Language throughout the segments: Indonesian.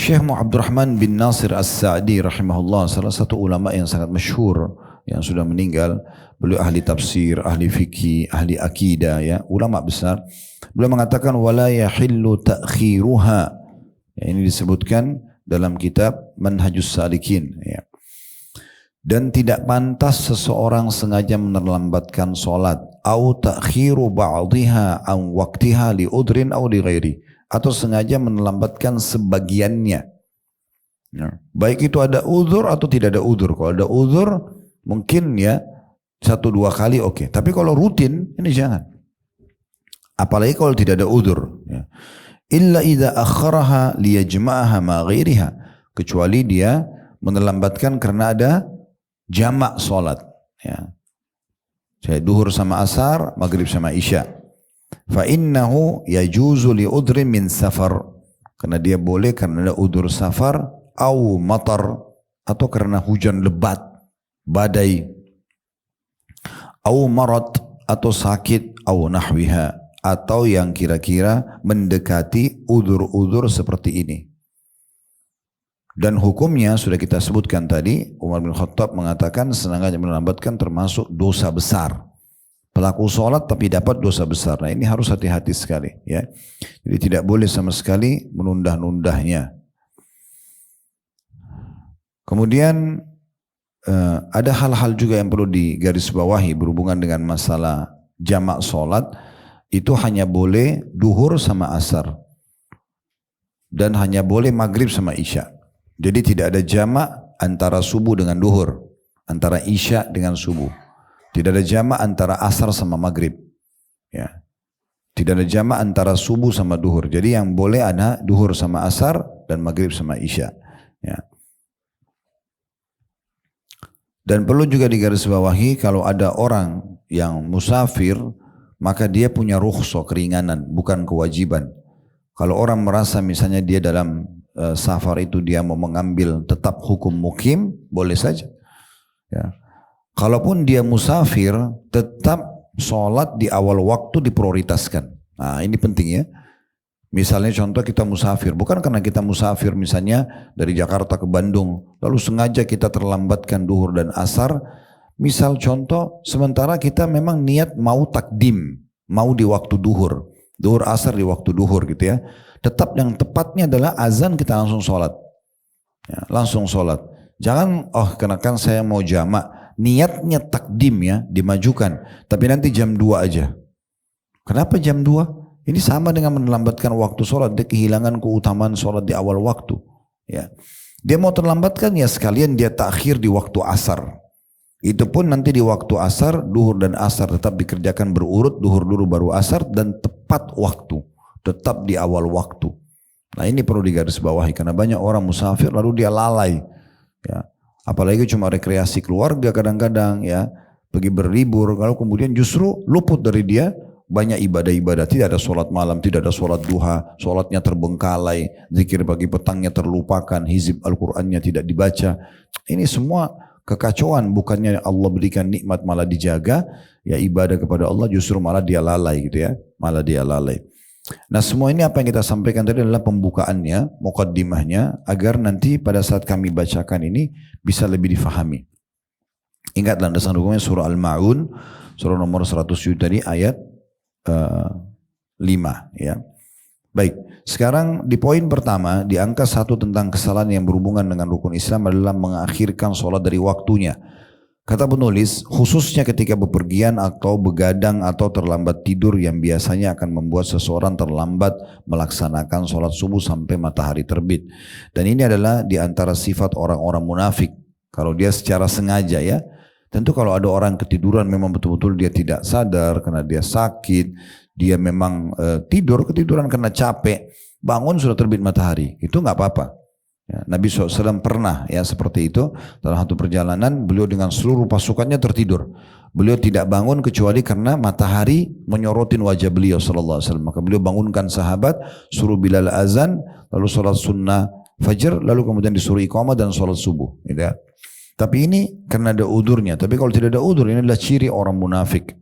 Syekh Abdurrahman bin Nasir As-Sa'di rahimahullah, salah satu ulama yang sangat masyhur yang sudah meninggal. Beliau ahli tafsir, ahli fikih, ahli akidah, ya, ulama besar. Beliau mengatakan wala yahillu ta'khiruha. Ya, ini disebutkan dalam kitab Manhajus Salikin, ya. Dan tidak pantas seseorang sengaja menerlambatkan solat, au ta'khiru ba'dhiha an waqtiha li udrin au li ghairi, atau sengaja menelambatkan sebagiannya. Ya. Baik itu ada uzur atau tidak ada uzur. Kalau ada uzur mungkin ya 1-2 kali oke. Tapi kalau rutin ini jangan. Apalagi kalau tidak ada uzur. Ya. Illa idza akharaha liyajma'aha ma ghairiha. Kecuali dia menelambatkan karena ada jamak solat. Ya. Saya duhur sama asar, maghrib sama isya. Fa innahu yajuzu li udrin min safar, karena dia boleh karena ada udur safar, au matar, atau karena hujan lebat, badai, au marad, atau sakit, au nahwiha, atau yang kira-kira mendekati udur-udur seperti ini. Dan hukumnya sudah kita sebutkan tadi, Umar bin Khattab mengatakan sengaja melambatkan termasuk dosa besar. Pelaku sholat tapi dapat dosa besar. Nah ini harus hati-hati sekali, ya. Jadi tidak boleh sama sekali menunda-nundahnya. Kemudian ada hal-hal juga yang perlu digarisbawahi berhubungan dengan masalah jamak sholat. Itu hanya boleh duhur sama asar. Dan hanya boleh maghrib sama isya. Jadi tidak ada jamak antara subuh dengan duhur. Antara isya dengan subuh. Tidak ada jamak antara asar sama maghrib. Ya. Tidak ada jamak antara subuh sama duhur. Jadi yang boleh ada duhur sama asar dan maghrib sama isya. Ya. Dan perlu juga digarisbawahi kalau ada orang yang musafir, maka dia punya rukhsah, keringanan, bukan kewajiban. Kalau orang merasa misalnya dia dalam safar itu dia mau mengambil tetap hukum mukim, boleh saja. Ya. Kalaupun dia musafir, tetap sholat di awal waktu diprioritaskan. Nah ini penting ya. Misalnya contoh kita musafir, bukan karena kita musafir misalnya dari Jakarta ke Bandung, lalu sengaja kita terlambatkan duhur dan asar. Misal contoh, sementara kita memang niat mau takdim, mau di waktu duhur asar di waktu duhur gitu ya. Tetap yang tepatnya adalah azan kita langsung sholat. Ya, langsung sholat. Jangan, karena kan saya mau jamak. Niatnya takdim ya, dimajukan. Tapi nanti jam 2 aja. Kenapa jam 2? Ini sama dengan menelambatkan waktu sholat. Dia kehilangan keutamaan sholat di awal waktu. Ya. Dia mau terlambatkan ya sekalian dia takhir di waktu asar. Itu pun nanti di waktu asar, duhur dan asar tetap dikerjakan berurut. Duhur dulu baru asar dan tepat waktu. Tetap di awal waktu. Nah ini perlu digarisbawahi. Karena banyak orang musafir lalu dia lalai. Ya. Apalagi cuma rekreasi keluarga kadang-kadang ya, pergi berlibur, kalau kemudian justru luput dari dia banyak ibadah-ibadah, tidak ada sholat malam, tidak ada sholat duha, sholatnya terbengkalai, zikir pagi petangnya terlupakan, hizib Al-Qur'annya tidak dibaca. Ini semua kekacauan, bukannya Allah berikan nikmat malah dijaga, ya ibadah kepada Allah justru malah dia lalai gitu ya, malah dia lalai. Nah semua ini apa yang kita sampaikan tadi adalah pembukaannya, muqaddimahnya, agar nanti pada saat kami bacakan ini bisa lebih difahami. Ingat landasan hukumnya surah Al-Ma'un, surah nomor 107 tadi ayat 5 ya. Baik, sekarang di poin pertama di angka 1 tentang kesalahan yang berhubungan dengan rukun Islam adalah mengakhirkan sholat dari waktunya. Kata penulis, khususnya ketika bepergian atau begadang atau terlambat tidur yang biasanya akan membuat seseorang terlambat melaksanakan sholat subuh sampai matahari terbit. Dan ini adalah di antara sifat orang-orang munafik. Kalau dia secara sengaja ya, tentu kalau ada orang ketiduran memang betul-betul dia tidak sadar karena dia sakit, dia memang ketiduran karena capek, bangun sudah terbit matahari, itu nggak apa-apa. Ya, Nabi SAW pernah ya seperti itu dalam satu perjalanan beliau dengan seluruh pasukannya tertidur. Beliau tidak bangun kecuali karena matahari menyorotin wajah beliau SAW. Maka beliau bangunkan sahabat, suruh Bilal azan, lalu sholat sunnah fajar, lalu kemudian disuruh iqamah dan sholat subuh. Gitu ya. Tapi ini karena ada udurnya. Tapi kalau tidak ada udur, ini adalah ciri orang munafik.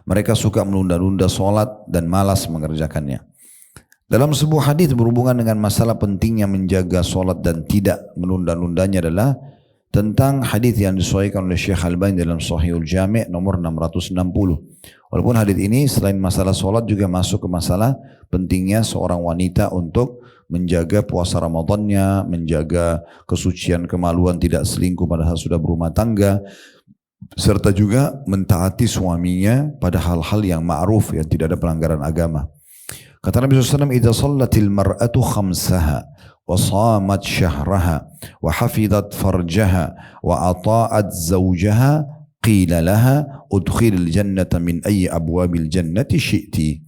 Mereka suka menunda-nunda sholat dan malas mengerjakannya. Dalam sebuah hadis berhubungan dengan masalah pentingnya menjaga solat dan tidak menunda-nundanya adalah tentang hadis yang disuaikan oleh Syekh Al-Albani dalam Sahihul Jami' nomor 660. Walaupun hadis ini selain masalah solat juga masuk ke masalah pentingnya seorang wanita untuk menjaga puasa Ramadannya, menjaga kesucian kemaluan, tidak selingkuh pada saat sudah berumah tangga, serta juga mentaati suaminya pada hal-hal yang ma'ruf yang tidak ada pelanggaran agama. Kata Nabi SAW, "Idza shallatil mar'atu khamsaha wa shamat syahraha wa hafizat farjaha wa ata'at zawjaha qila laha udkhilil jannata min ayyi abwabil jannati syi'ti."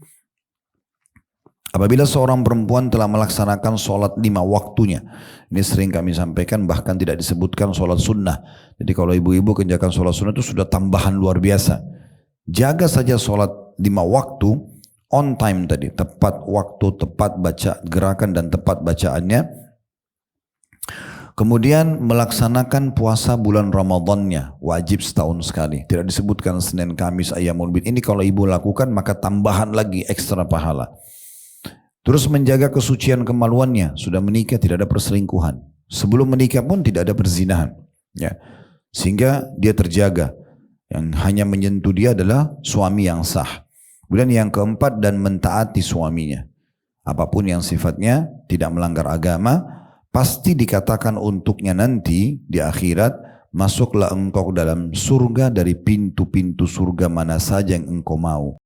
Apabila seorang perempuan telah melaksanakan sholat 5 waktunya, ini sering kami sampaikan, bahkan tidak disebutkan sholat sunnah. Jadi kalau ibu-ibu kerjakan sholat sunnah itu sudah tambahan luar biasa. Jaga saja sholat 5 waktu, on time tadi, tepat waktu, tepat baca gerakan dan tepat bacaannya. Kemudian melaksanakan puasa bulan Ramadannya, wajib setahun sekali. Tidak disebutkan Senin, Kamis, Ayyamul Bid. Ini kalau ibu lakukan maka tambahan lagi ekstra pahala. Terus menjaga kesucian kemaluannya, sudah menikah tidak ada perselingkuhan. Sebelum menikah pun tidak ada perzinahan. Ya. Sehingga dia terjaga. Yang hanya menyentuh dia adalah suami yang sah. Kemudian yang keempat, dan mentaati suaminya. Apapun yang sifatnya tidak melanggar agama, pasti dikatakan untuknya nanti di akhirat, masuklah engkau dalam surga dari pintu-pintu surga mana saja yang engkau mau.